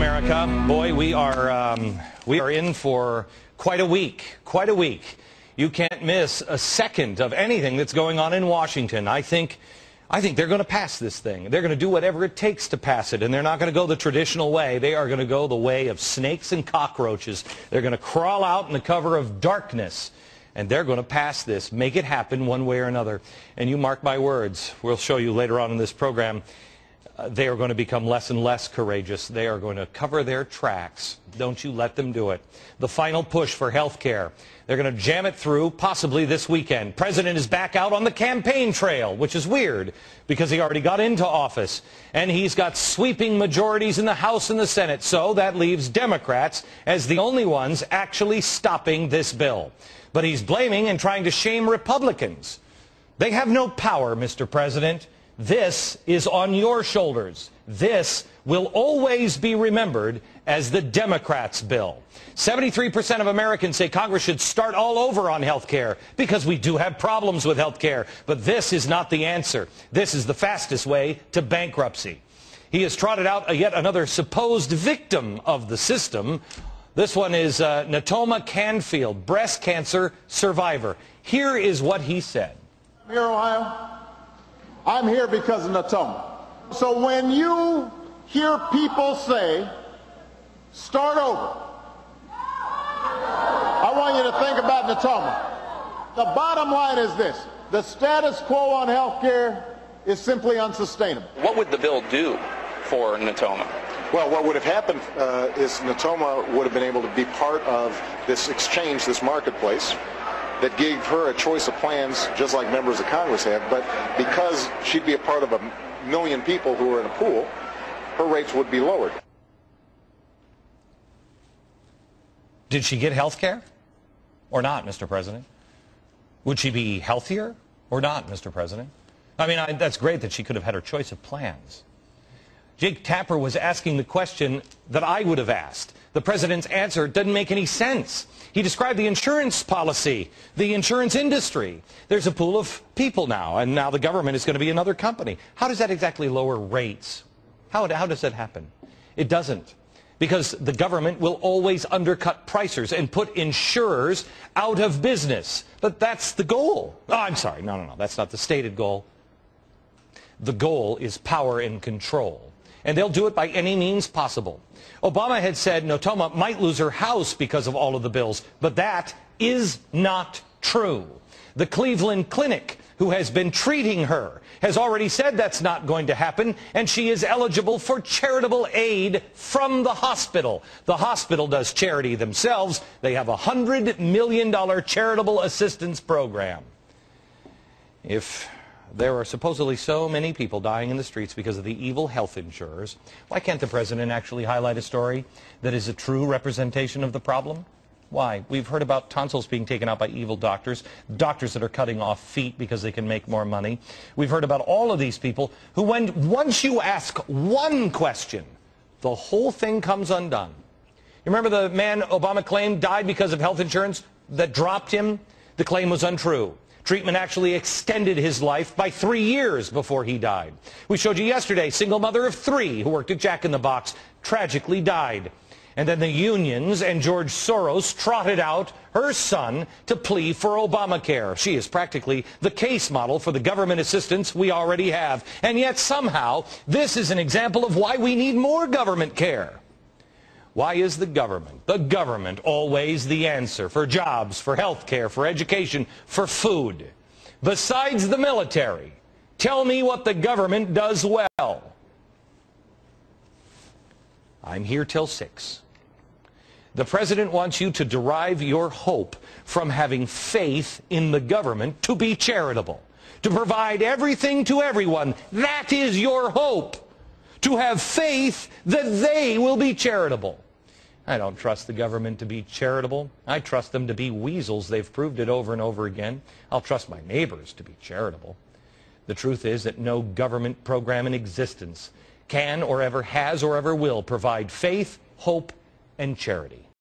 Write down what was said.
America. Boy, we are in for quite a week. You can't miss a second of anything that's going on in Washington. I think they're going to pass this thing. They're going to do whatever it takes to pass it, and they're not going to go the traditional way. They are going to go the way of snakes and cockroaches. They're going to crawl out in the cover of darkness, and they're going to pass this, make it happen one way or another. And you mark my words, we'll show you later on in this program, they are going to become less and less courageous. They are going to cover their tracks. Don't you let them do it. The final push for health care. They're going to jam it through, possibly this weekend. President is back out on the campaign trail, which is weird because he already got into office. And he's got sweeping majorities in the House and the Senate. So that leaves Democrats as the only ones actually stopping this bill. But he's blaming and trying to shame Republicans. They have no power, Mr. President. This is on your shoulders. This will always be remembered as the Democrats' bill. 73% of Americans say Congress should start all over on health care because we do have problems with health care. But this is not the answer. This is the fastest way to bankruptcy. He has trotted out yet another supposed victim of the system. This one is Natoma Canfield, breast cancer survivor. Here is what he said. Here, Ohio. I'm here because of Natoma. So when you hear people say, start over, I want you to think about Natoma. The bottom line is this. The status quo on health care is simply unsustainable. What would the bill do for Natoma? Well, what would have happened is Natoma would have been able to be part of this exchange, this marketplace, that gave her a choice of plans just like members of Congress have, but because she'd be a part of 1 million people who are in a pool, her rates would be lowered. Did she get health care or not, Mr. President? Would she be healthier or not, Mr. President? I mean, that's great that she could have had her choice of plans. Jake Tapper was asking the question that I would have asked. The president's answer doesn't make any sense. He described the insurance policy, the insurance industry. There's a pool of people now, and now the government is going to be another company. How does that exactly lower rates? How does that happen? It doesn't. Because the government will always undercut pricers and put insurers out of business. But that's the goal. Oh, I'm sorry. No. That's not the stated goal. The goal is power and control. And they'll do it by any means possible. Obama had said Natoma might lose her house because of all of the bills, but that is not true. The Cleveland Clinic, who has been treating her, has already said that's not going to happen, and she is eligible for charitable aid from the hospital. The hospital does charity themselves. They have a $100 million charitable assistance program. If there are supposedly so many people dying in the streets because of the evil health insurers, why can't the president actually highlight a story that is a true representation of the problem? Why? We've heard about tonsils being taken out by evil doctors, doctors that are cutting off feet because they can make more money. We've heard about all of these people who, once you ask one question, the whole thing comes undone. You remember the man Obama claimed died because of health insurance that dropped him? The claim was untrue. Treatment actually extended his life by 3 years before he died. We showed you yesterday, single mother of 3 who worked at Jack in the Box, tragically died. And then the unions and George Soros trotted out her son to plea for Obamacare. She is practically the case model for the government assistance we already have. And yet somehow, this is an example of why we need more government care. Why is the government always the answer for jobs, for health care, for education, for food? Besides the military, tell me what the government does well. I'm here till 6. The president wants you to derive your hope from having faith in the government to be charitable, to provide everything to everyone. That is your hope. To have faith that they will be charitable. I don't trust the government to be charitable. I trust them to be weasels. They've proved it over and over again. I'll trust my neighbors to be charitable. The truth is that no government program in existence can or ever has or ever will provide faith, hope, and charity.